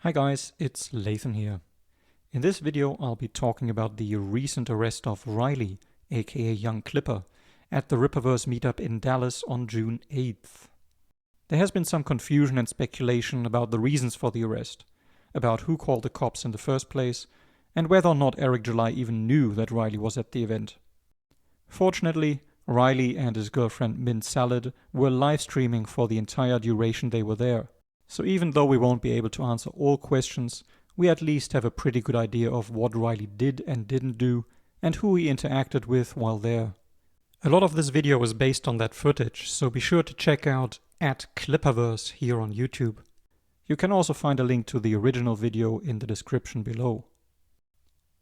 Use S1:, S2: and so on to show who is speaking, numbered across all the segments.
S1: Hi guys, it's Lathan here. In this video I'll be talking about the recent arrest of Riley, aka YoungClippa, at the Rippaverse Meetup in Dallas on June 8th. There has been some confusion and speculation about the reasons for the arrest, about who called the cops in the first place, and whether or not Eric July even knew that Riley was at the event. Fortunately, Riley and his girlfriend Mint Salad were live streaming for the entire duration they were there. So even though we won't be able to answer all questions, we at least have a pretty good idea of what Riley did and didn't do, and who he interacted with while there. A lot of this video is based on that footage, so be sure to check out @Clippaverse here on YouTube. You can also find a link to the original video in the description below.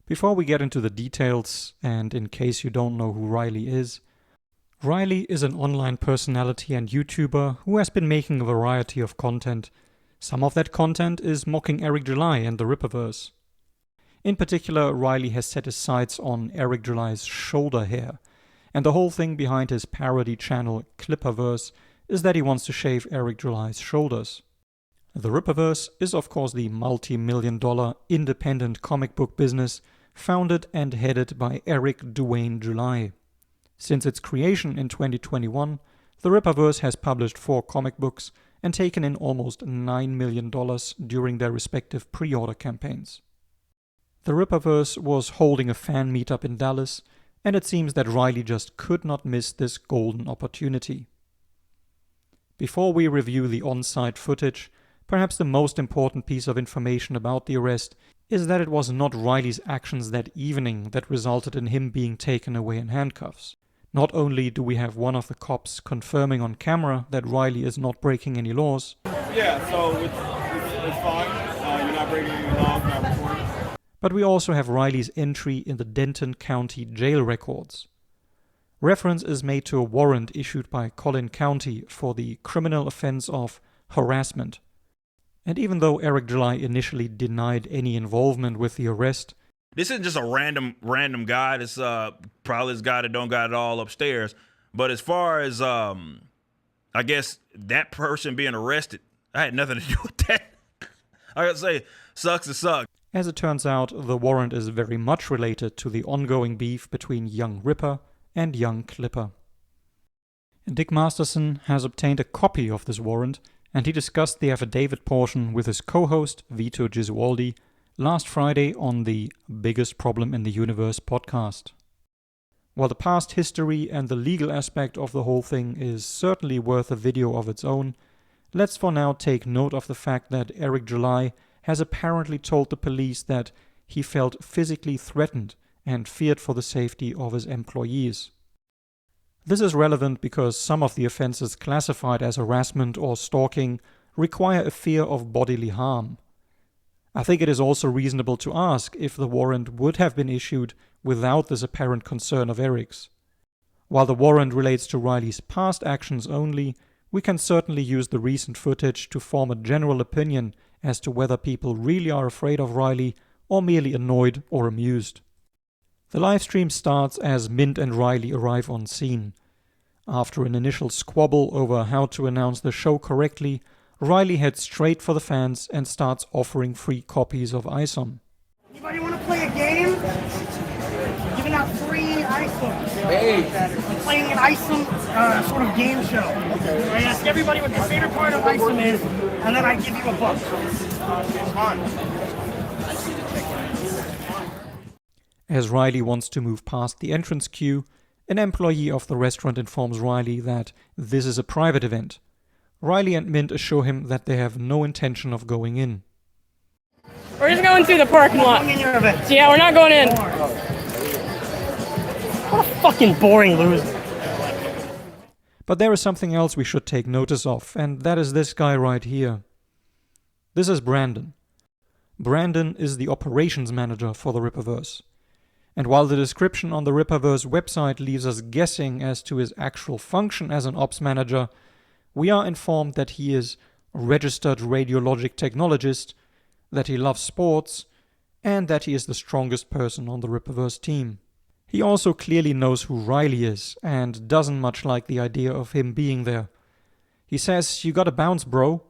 S1: Before we get into the details, and in case you don't know who Riley is an online personality and YouTuber who has been making a variety of content. Some of that content is mocking Eric July and the Rippaverse. In particular, Riley has set his sights on Eric July's shoulder hair, and the whole thing behind his parody channel Clippaverse is that he wants to shave Eric July's shoulders. The Rippaverse is of course the multi-million-dollar independent comic book business founded and headed by Eric Dwayne July. Since its creation in 2021, the Rippaverse has published 4 comic books and taken in almost $9 million during their respective pre-order campaigns. The Rippaverse was holding a fan meetup in Dallas, and it seems that Riley just could not miss this golden opportunity. Before we review the on-site footage, perhaps the most important piece of information about the arrest is that it was not Riley's actions that evening that resulted in him being taken away in handcuffs. Not only do we have one of the cops confirming on camera that Riley is not breaking any laws.
S2: Yeah, so it's fine. You're not breaking any laws, not recording.
S1: But we also have Riley's entry in the Denton County jail records. Reference is made to a warrant issued by Collin County for the criminal offense of harassment. And even though Eric July initially denied any involvement with the arrest,
S3: this isn't just a random guy. This probably this guy that don't got it all upstairs. But as far as I guess that person being arrested, I had nothing to do with that. I gotta say, sucks to suck.
S1: As it turns out, the warrant is very much related to the ongoing beef between young Ripper and YoungClippa. Dick Masterson has obtained a copy of this warrant, and he discussed the affidavit portion with his co-host Vito Gesualdi last Friday on the Biggest Problem in the Universe podcast. While the past history and the legal aspect of the whole thing is certainly worth a video of its own, let's for now take note of the fact that Eric July has apparently told the police that he felt physically threatened and feared for the safety of his employees. This is relevant because some of the offenses classified as harassment or stalking require a fear of bodily harm. I think it is also reasonable to ask if the warrant would have been issued without this apparent concern of Eric's. While the warrant relates to Riley's past actions only, we can certainly use the recent footage to form a general opinion as to whether people really are afraid of Riley or merely annoyed or amused. The livestream starts as Mint and Riley arrive on scene. After an initial squabble over how to announce the show correctly, Riley heads straight for the fans and starts offering free copies of ISOM.
S4: Anybody want to play a game? Giving out free ISOM. Hey. I'm playing an ISOM sort of game show. Okay. I ask everybody what their favorite part of ISOM is, and then I give you a book.
S1: As Riley wants to move past the entrance queue, an employee of the restaurant informs Riley that this is a private event. Riley and Mint assure him that they have no intention of going in.
S5: We're just going through the parking lot. Yeah, we're not going in.
S4: What a fucking boring loser.
S1: But there is something else we should take notice of, and that is this guy right here. This is Brandon. Brandon is the operations manager for the Rippaverse. And while the description on the Rippaverse website leaves us guessing as to his actual function as an ops manager, we are informed that he is a registered radiologic technologist, that he loves sports, and that he is the strongest person on the Rippaverse team. He also clearly knows who Riley is, and doesn't much like the idea of him being there. He says, "You gotta bounce, bro,"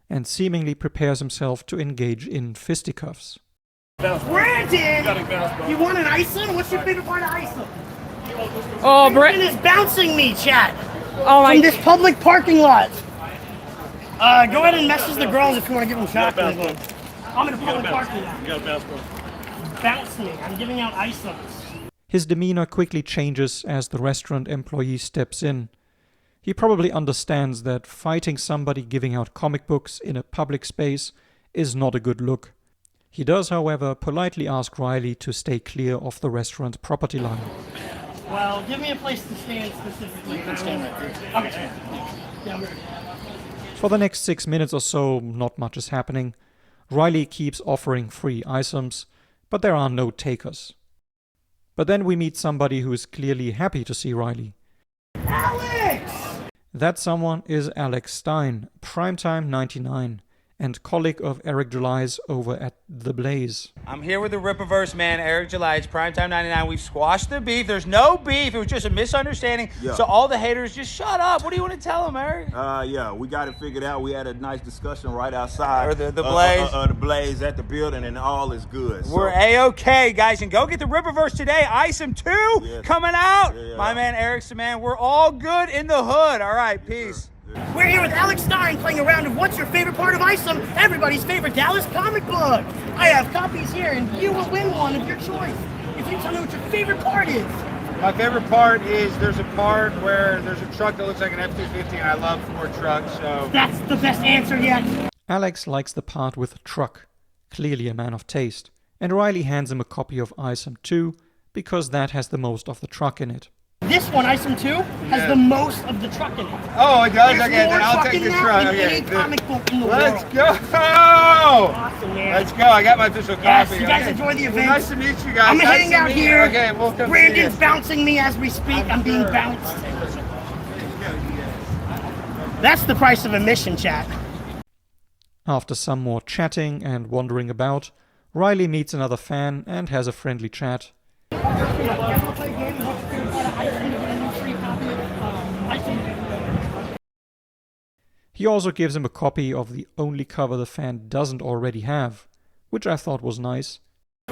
S1: and seemingly prepares himself to engage in fisticuffs.
S4: Brandon! You want an ISOM? What's your favorite part of ISOM?
S5: Oh,
S4: Brandon is bouncing me, chat.
S5: Oh my.
S4: From this public parking lot. Go ahead and message the girls if you want to give them shots. I'm in a public parking lot.
S2: You got a bounce, bro.
S4: Bounce me. I'm giving out ISOMs.
S1: His demeanor quickly changes as the restaurant employee steps in. He probably understands that fighting somebody giving out comic books in a public space is not a good look. He does, however, politely ask Riley to stay clear of the restaurant property line.
S4: Well, give me a place to stand specifically. You can stand right here. Okay. Yeah, I'm ready.
S1: For the next 6 minutes or so, not much is happening. Riley keeps offering free ISOMs, but there are no takers. But then we meet somebody who is clearly happy to see Riley.
S4: Alex!
S1: That someone is Alex Stein, Primetime 99, and colleague of Eric July's over at The Blaze.
S6: I'm here with the Rippaverse man, Eric July. It's Primetime 99. We've squashed the beef. There's no beef. It was just a misunderstanding.
S7: Yeah.
S6: So all the haters, just shut up. What do you want to tell them, Eric?
S7: Yeah, we got it figured out. We had a nice discussion right outside.
S6: Or the Blaze.
S7: The Blaze at the building, and all is good.
S6: We're A-OK, guys. And go get the Rippaverse today. ISOM 2
S7: Yes.
S6: coming out.
S7: Yeah.
S6: My man, Eric's the man. We're all good in the hood. All right, peace.
S4: We're here with Alex Stein playing a round of What's Your Favorite Part of ISOM, everybody's favorite Dallas comic book. I have copies here, and you will win one of your choice if you tell me what your favorite part is.
S8: My favorite part is there's a part where there's a truck that looks like an F-250, and I love Ford trucks, so...
S4: That's the best answer yet.
S1: Alex likes the part with truck, clearly a man of taste, and Riley hands him a copy of ISOM 2 because that has the most of the truck in it.
S4: This one, ISOM 2, has the most of the truck in it.
S8: Oh, it does?
S4: There's
S8: Okay,
S4: more
S8: then I'll
S4: truck
S8: take
S4: in
S8: the
S4: that
S8: truck.
S4: than
S8: Okay,
S4: any comic book in the
S8: let's
S4: world.
S8: go!
S4: Awesome, man.
S8: Let's go. I got my official
S4: Yes,
S8: copy.
S4: you guys
S8: Okay.
S4: enjoy the
S8: Well,
S4: event.
S8: nice to meet you guys.
S4: I'm
S8: Nice
S4: heading
S8: to
S4: out
S8: meet you.
S4: here.
S8: Okay, we'll come see
S4: Brandon's
S8: you.
S4: bouncing me as we speak. I'm being bounced. That's the price of admission, chat.
S1: After some more chatting and wandering about, Riley meets another fan and has a friendly chat. He also gives him a copy of the only cover the fan doesn't already have, which I thought was nice.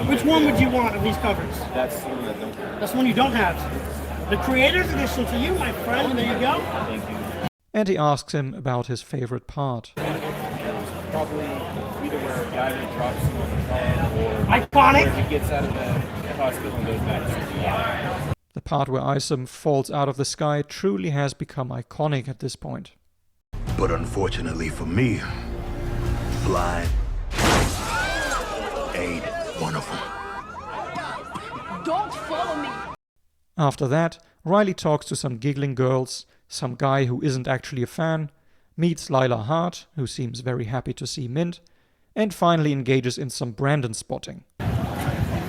S4: Which one would you want of these covers?
S2: That's the one I don't have.
S4: That's one you don't have. The creator's edition to you, my friend. There you go.
S2: Thank you.
S1: And he asks him about his favorite part.
S2: Probably either where a diver drops him on the phone or
S4: Iconic.
S2: where he gets out of the hospital and goes back to the
S1: The part where ISOM falls out of the sky truly has become iconic at this point.
S9: But unfortunately for me, flying ain't one of them.
S5: Don't follow me.
S1: After that, Riley talks to some giggling girls, some guy who isn't actually a fan, meets Lila Hart, who seems very happy to see Mint, and finally engages in some Brandon spotting.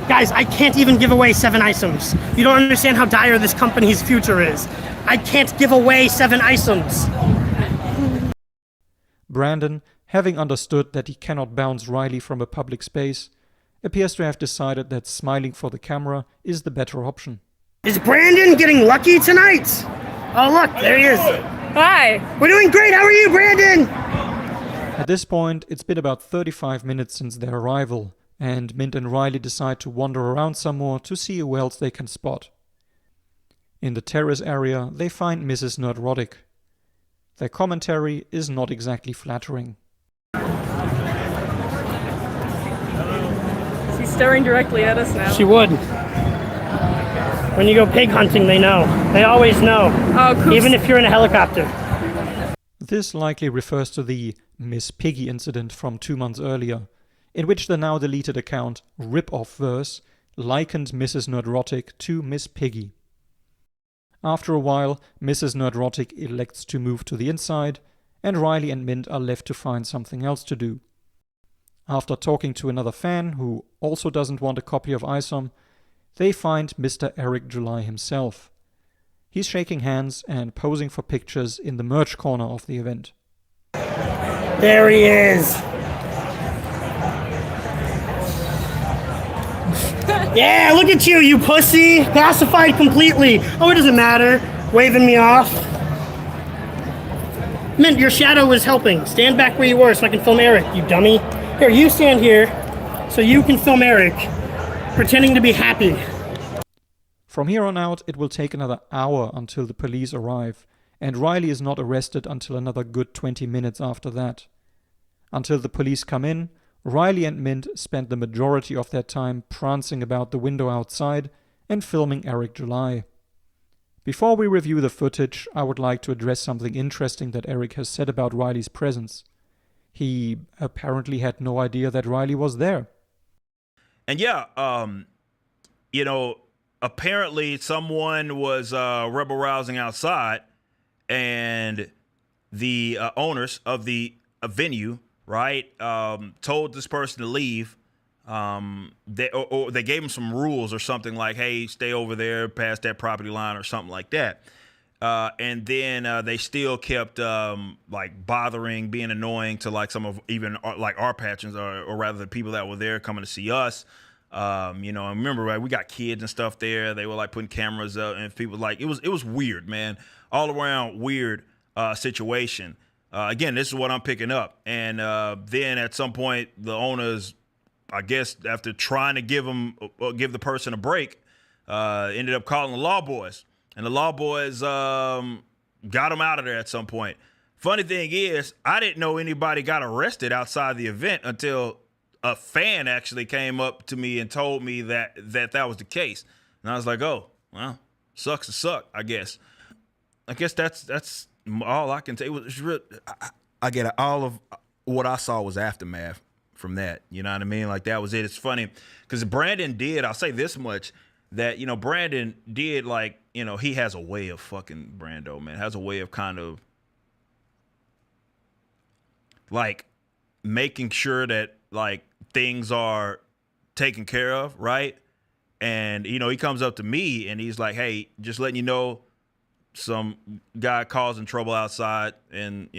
S4: Guys, I can't even give away 7 ISOMs. You don't understand how dire this company's future is. I can't give away 7 ISOMs.
S1: Brandon, having understood that he cannot bounce Riley from a public space, appears to have decided that smiling for the camera is the better option.
S4: Is Brandon getting lucky tonight? Oh, look, there he is.
S5: Hi.
S4: We're doing great. How are you, Brandon?
S1: At this point, it's been about 35 minutes since their arrival, and Mint and Riley decide to wander around some more to see who else they can spot. In the terrace area, they find Mrs Nerdrotic. Their commentary is not exactly flattering.
S5: She's staring directly at us now.
S4: She would. When you go pig hunting, they know. They always know.
S5: Oh, Coops.
S4: Even if you're in a helicopter.
S1: This likely refers to the Miss Piggy incident from 2 months earlier, in which the now deleted account Rippaverse likened Mrs Nerdrotic to Miss Piggy. After a while, Mrs Nerdrotic elects to move to the inside, and Riley and Mint are left to find something else to do. After talking to another fan who also doesn't want a copy of ISOM, they find Mr. Eric July himself. He's shaking hands and posing for pictures in the merch corner of the event.
S4: There he is. Yeah, look at you, you pussy. Pacified completely. Oh, it doesn't matter. Waving me off. Mint, your shadow is helping. Stand back where you were so I can film Eric, you dummy. Here, you stand here so you can film Eric, pretending to be happy.
S1: From here on out, it will take another hour until the police arrive, and Riley is not arrested until another good 20 minutes after that. Until the police come in, Riley and Mint spend the majority of their time prancing about the window outside and filming Eric July. Before we review the footage, I would like to address something interesting that Eric has said about Riley's presence. He apparently had no idea that Riley was there.
S3: And yeah, apparently someone was rebel rousing outside, and the owners of the venue, right, told this person to leave. They gave him some rules or something like, hey, stay over there past that property line or something like that. And then they still kept like bothering, being annoying to like some of even like our patrons or rather the people that were there coming to see us. And remember, right, we got kids and stuff there. They were like putting cameras up, and people like it was weird, man, all around weird situation. Again, this is what I'm picking up. And then at some point, the owners, I guess after trying to give the person a break, ended up calling the law boys, and the law boys got him out of there at some point. Funny thing is, I didn't know anybody got arrested outside the event until a fan actually came up to me and told me that was the case, and I was like, oh, well, sucks to suck, I guess. That's all I can say. It was real. I get all of what I saw was aftermath from that. You know what I mean? Like, that was it. It's funny because Brandon did, I'll say this much, that, Brandon did, like, he has a way of fucking Brando, man, has a way of kind of like making sure that like things are taken care of, right? And, he comes up to me and he's like, hey, just letting you know, some guy causing trouble outside, and,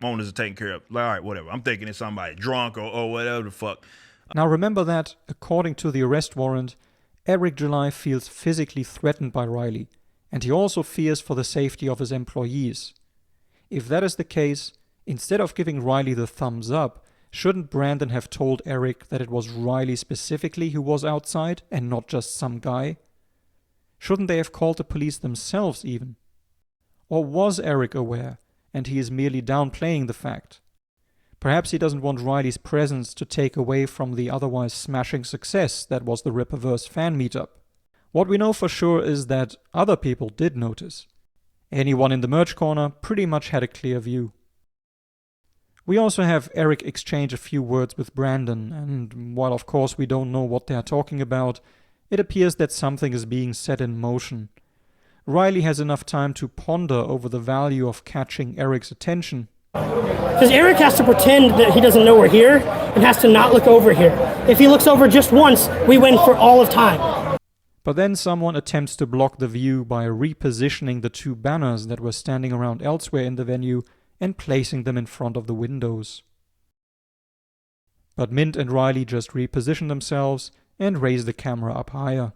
S3: owners are taken care of. Like, all right, whatever. I'm thinking it's somebody drunk or whatever the fuck.
S1: Now remember that, according to the arrest warrant, Eric July feels physically threatened by Riley, and he also fears for the safety of his employees. If that is the case, instead of giving Riley the thumbs up, shouldn't Brandon have told Eric that it was Riley specifically who was outside and not just some guy? Shouldn't they have called the police themselves even? Or was Eric aware, and he is merely downplaying the fact? Perhaps he doesn't want Riley's presence to take away from the otherwise smashing success that was the Rippaverse fan meetup. What we know for sure is that other people did notice. Anyone in the merch corner pretty much had a clear view. We also have Eric exchange a few words with Brandon, and while of course we don't know what they are talking about, it appears that something is being set in motion. Riley has enough time to ponder over the value of catching Eric's attention.
S4: Because Eric has to pretend that he doesn't know we're here and has to not look over here. If he looks over just once, we win for all of time.
S1: But then someone attempts to block the view by repositioning the two banners that were standing around elsewhere in the venue and placing them in front of the windows. But Mint and Riley just reposition themselves and raise the camera up higher.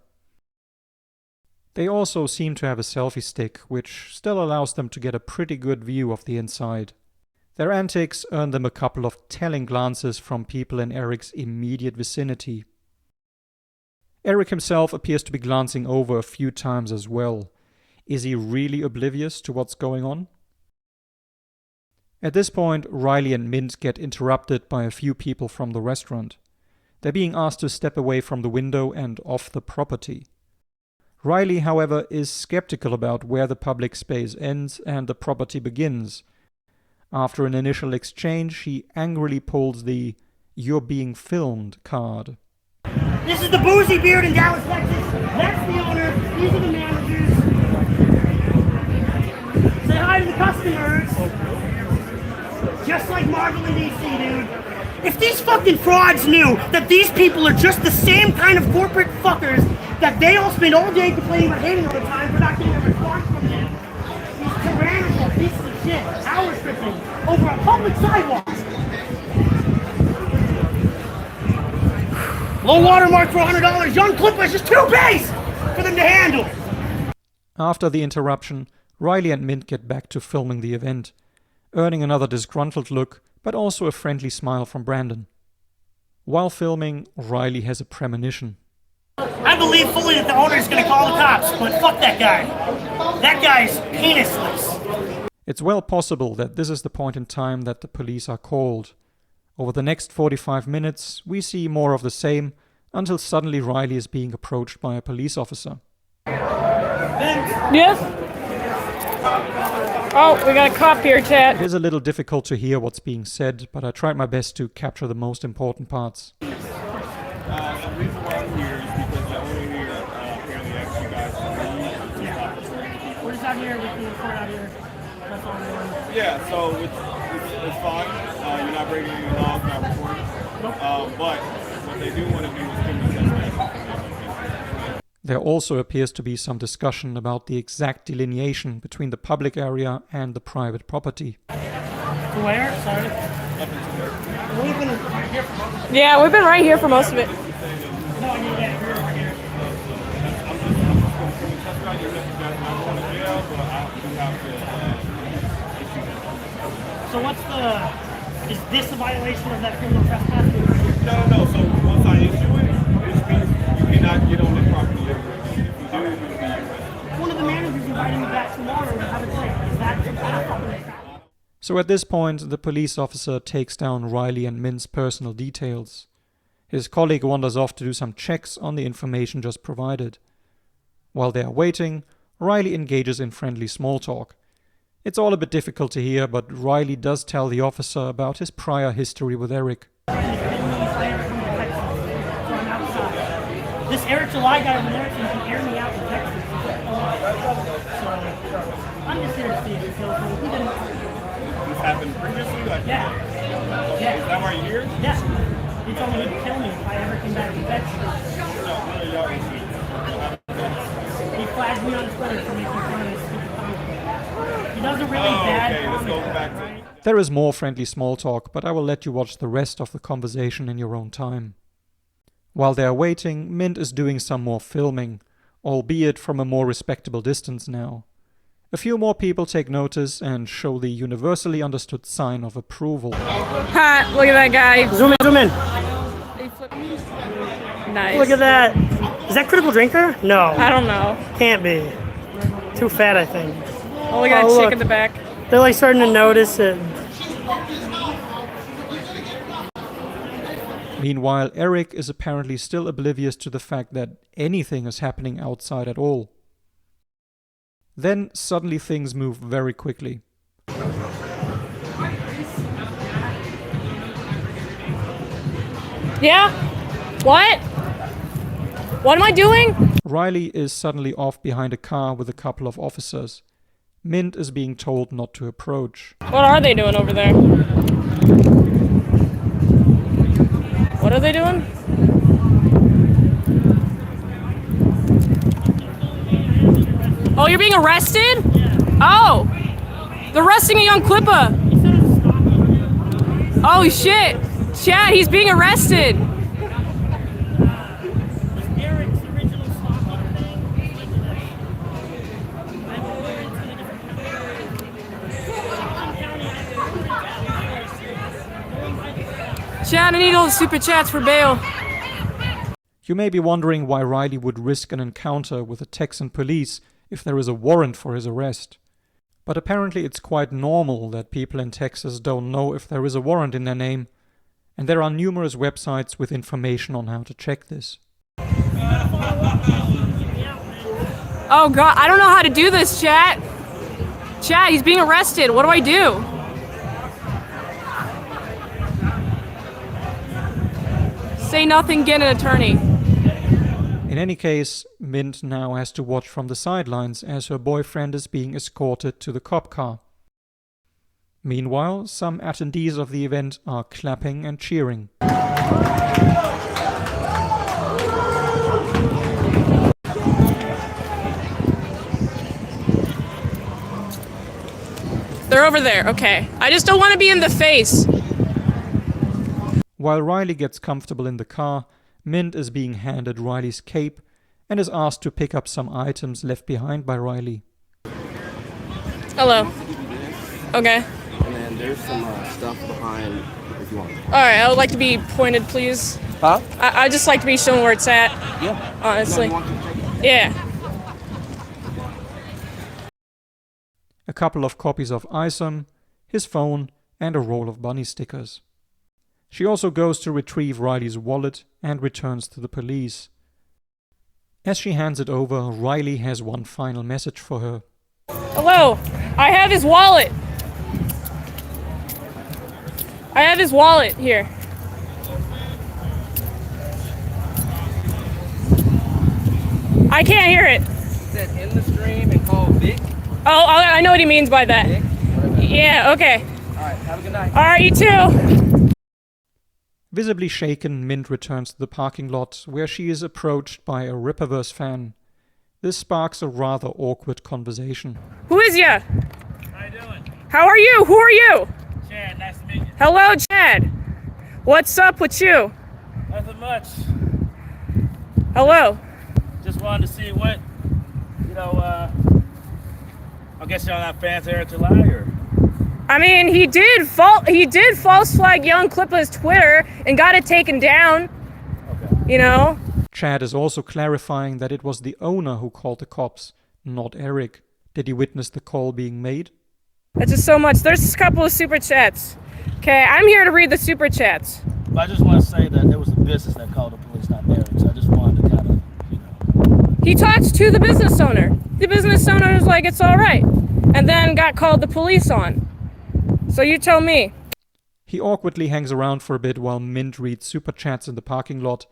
S1: They also seem to have a selfie stick, which still allows them to get a pretty good view of the inside. Their antics earn them a couple of telling glances from people in Eric's immediate vicinity. Eric himself appears to be glancing over a few times as well. Is he really oblivious to what's going on? At this point, Riley and Mint get interrupted by a few people from the restaurant. They're being asked to step away from the window and off the property. Riley, however, is skeptical about where the public space ends and the property begins. After an initial exchange, he angrily pulls the "you're being filmed" card.
S4: This is the Boozy Beard in Dallas, Texas. That's the owner. These are the managers. Say hi to the customers. Just like Marvel in DC, dude. If these fucking frauds knew that these people are just the same kind of corporate fuckers that they all spend all day complaining about hating all the time for not getting a response from them, these tyrannical pieces of shit, hour stripping over a public sidewalk. Low watermark for $100. YoungClippa is just too base for them to handle.
S1: After the interruption, Riley and Mint get back to filming the event. earning another disgruntled look, but also a friendly smile from Brandon. While filming, Riley has a premonition.
S4: I believe fully that the owner's gonna call the cops, but fuck that guy. That guy's penisless.
S1: It's well possible that this is the point in time that the police are called. Over the next 45 minutes, we see more of the same, until suddenly Riley is being approached by a police officer.
S5: Yes? Oh, we got a cop here, chat.
S1: It is a little difficult to hear what's being said, but I tried my best to capture the most important parts.
S2: The reason why I'm here is because the owner here apparently asked you guys to leave.
S4: We're just out here, we can record out here. That's all we're doing.
S2: Yeah, so it's fine. You're not breaking any laws, not recording. But what they do want to do is criminal trespass.
S1: There also appears to be some discussion about the exact delineation between the public area and the private property.
S4: To where? Sorry. We've been right here for most of it.
S5: Yeah, we've been right here for most of it.
S4: No, yeah, we're right here. So what's the... Is this a violation of that criminal trespass?
S2: No. So once I issue it, which means you cannot get on this property ever again. If you do, you'll be arrested.
S4: One of the managers invited me back tomorrow to have a drink. Is that
S1: So at this point, the police officer takes down Riley and Mint's personal details. His colleague wanders off to do some checks on the information just provided. While they are waiting, Riley engages in friendly small talk. It's all a bit difficult to hear, but Riley does tell the officer about his prior history with Eric.
S4: This Eric July guy over there can air me out to Texas. So I'm just here to see if it feels good. He didn't.
S2: This happened previously? Like,
S4: Yeah.
S2: Is that why you're here?
S4: Yeah. He told me he'd kill me if I ever came back to Texas. He flagged me on Twitter for making fun of his stupid comment. He does a really bad comment, right?
S1: There is more friendly small talk, but I will let you watch the rest of the conversation in your own time. While they are waiting, Mint is doing some more filming, albeit from a more respectable distance now. A few more people take notice and show the universally understood sign of approval.
S5: Ha! Look at that guy.
S4: Zoom in.
S5: Nice.
S4: Look at that. Is that Critical Drinker? No.
S5: I don't know.
S4: Can't be. Too fat, I think.
S5: Oh, look at that chick in the back.
S4: They're like starting to notice it.
S1: Meanwhile, Eric is apparently still oblivious to the fact that anything is happening outside at all. Then suddenly things move very quickly.
S5: Yeah? What? What am I doing?
S1: Riley is suddenly off behind a car with a couple of officers. Mint is being told not to approach.
S5: What are they doing over there? What are they doing? Oh, you're being arrested? Oh! They're arresting a YoungClippa! Oh shit! Chad, he's being arrested! Chad, I need all the super chats for bail.
S1: You may be wondering why Riley would risk an encounter with the Texan police if there is a warrant for his arrest. But apparently it's quite normal that people in Texas don't know if there is a warrant in their name, and there are numerous websites with information on how to check this.
S5: Oh god, I don't know how to do this, chat. Chat, he's being arrested. What do I do? Say nothing, get an attorney.
S1: In any case, Mint now has to watch from the sidelines as her boyfriend is being escorted to the cop car. Meanwhile, some attendees of the event are clapping and cheering.
S5: They're over there, okay. I just don't want to be in the face.
S1: While Riley gets comfortable in the car, Mint is being handed Riley's cape and is asked to pick up some items left behind by Riley.
S5: Hello. Okay.
S10: there's some stuff behind if you want.
S5: Alright, I would like to be pointed, please.
S10: Huh?
S5: I'd just like to be shown where it's at.
S10: Yeah.
S5: Honestly.
S10: No, you want to check it?
S5: Yeah.
S1: A couple of copies of ISOM, his phone, and a roll of bunny stickers. She also goes to retrieve Riley's wallet and returns to the police. As she hands it over, Riley has one final message for her.
S5: Hello, I have his wallet. I have his wallet here. I can't hear it.
S10: Said in the stream and call Vic.
S5: Oh, I know what he means by that.
S10: Vic?
S5: Yeah, okay.
S10: Alright, have a good night.
S5: Alright, you too.
S1: Visibly shaken, Mint returns to the parking lot, where she is approached by a Rippaverse fan. This sparks a rather awkward conversation.
S5: Who is ya?
S11: How you doing?
S5: How are you? Who are you?
S11: Chad, nice to meet you.
S5: Hello, Chad. What's up with you?
S11: Nothing much.
S5: Hello.
S11: Just wanted to see what, I guess y'all not fans of Eric July, or?
S5: I mean, he did false flag YoungClippa's Twitter and got it taken down.
S11: Okay.
S5: You know?
S1: Chad is also clarifying that it was the owner who called the cops, not Eric. Did he witness the call being made?
S5: That's just so much. There's a couple of super chats. Okay, I'm here to read the super chats.
S11: But I just want to say that it was the business that called the police, not Eric. So I just wanted to kind of,
S5: He talked to the business owner. The business owner was like, it's all right. And then got called the police on. So you tell me.
S1: He awkwardly hangs around for a bit while Mint reads super chats in the parking lot,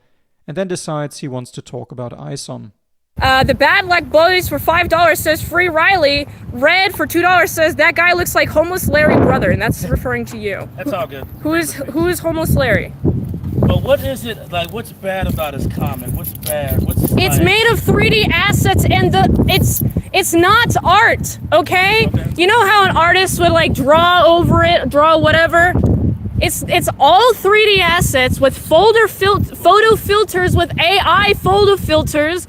S1: and then decides he wants to talk about ISOM.
S5: The Bad Luck Boys for $5 says free Riley. Red for $2 says that guy looks like homeless Larry brother, and that's referring to you.
S11: that's all good.
S5: Who is homeless Larry?
S11: But what is it, like, what's bad about his comment? What's bad?
S5: It's made of 3D assets, and it's not art, okay? You know how an artist would like draw over it, draw whatever? It's all 3D assets with photo filters, with AI photo filters,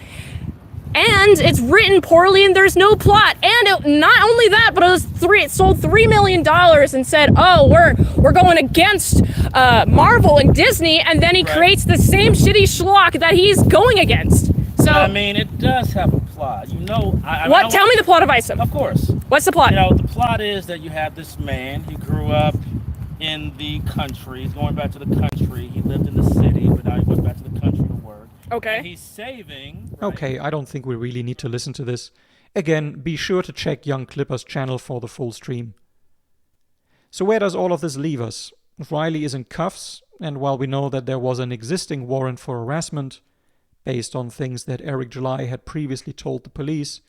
S5: and it's written poorly and there's no plot. And not only that, but it sold $3 million and said, oh, we're going against Marvel and Disney, and then he creates the same shitty schlock that he's going against. So
S11: I mean, it does have a plot. You know,
S5: Tell me the plot of ISOM.
S11: Of course.
S5: What's the plot?
S11: You know, the plot is that you have this man. He grew up in the country. He's going back to the country. He lived in the city, but now he goes back to the country to work.
S5: Okay.
S11: And he's saving. Right?
S1: Okay, I don't think we really need to listen to this. Again, be sure to check YoungClippa's channel for the full stream. So where does all of this leave us? Riley is in cuffs, and while we know that there was an existing warrant for harassment, based on things that Eric July had previously told the police,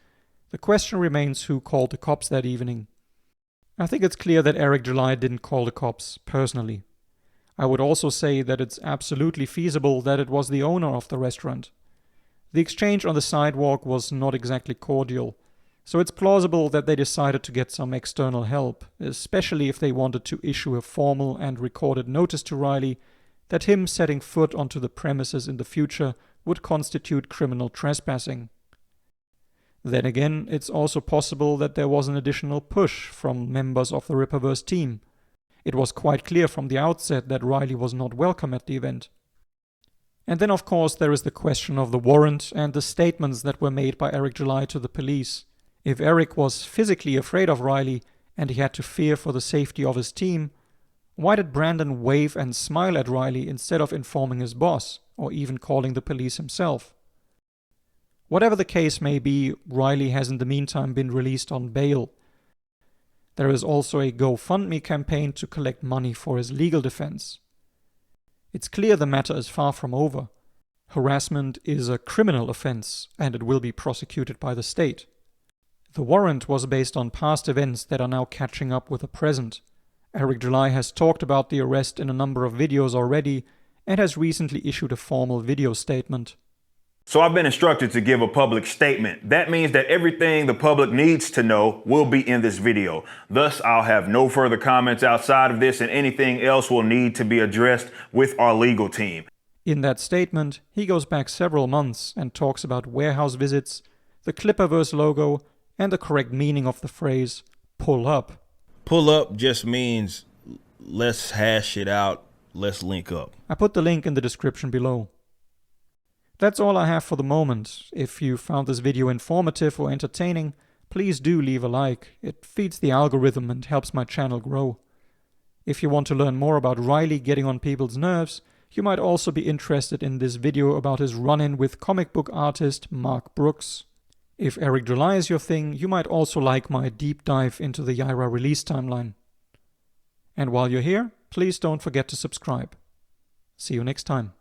S1: the question remains who called the cops that evening. I think it's clear that Eric July didn't call the cops personally. I would also say that it's absolutely feasible that it was the owner of the restaurant. The exchange on the sidewalk was not exactly cordial, so it's plausible that they decided to get some external help, especially if they wanted to issue a formal and recorded notice to Riley that him setting foot onto the premises in the future would constitute criminal trespassing. Then again, it's also possible that there was an additional push from members of the Rippaverse team. It was quite clear from the outset that Riley was not welcome at the event. And then of course there is the question of the warrant and the statements that were made by Eric July to the police. If Eric was physically afraid of Riley and he had to fear for the safety of his team, why did Brandon wave and smile at Riley instead of informing his boss, or even calling the police himself? Whatever the case may be, Riley has in the meantime been released on bail. There is also a GoFundMe campaign to collect money for his legal defense. It's clear the matter is far from over. Harassment is a criminal offense, and it will be prosecuted by the state. The warrant was based on past events that are now catching up with the present. Eric July has talked about the arrest in a number of videos already, and has recently issued a formal video statement.
S7: So I've been instructed to give a public statement. That means that everything the public needs to know will be in this video. Thus, I'll have no further comments outside of this, and anything else will need to be addressed with our legal team.
S1: In that statement, he goes back several months and talks about warehouse visits, the Clippaverse logo, and the correct meaning of the phrase, pull up.
S3: Pull up just means let's hash it out. Let's link up.
S1: I put the link in the description below. That's all I have for the moment. If you found this video informative or entertaining, please do leave a like. It feeds the algorithm and helps my channel grow. If you want to learn more about Riley getting on people's nerves, you might also be interested in this video about his run-in with comic book artist Mark Brooks. If Eric July is your thing, you might also like my deep dive into the Yaira release timeline. And while you're here, please don't forget to subscribe. See you next time.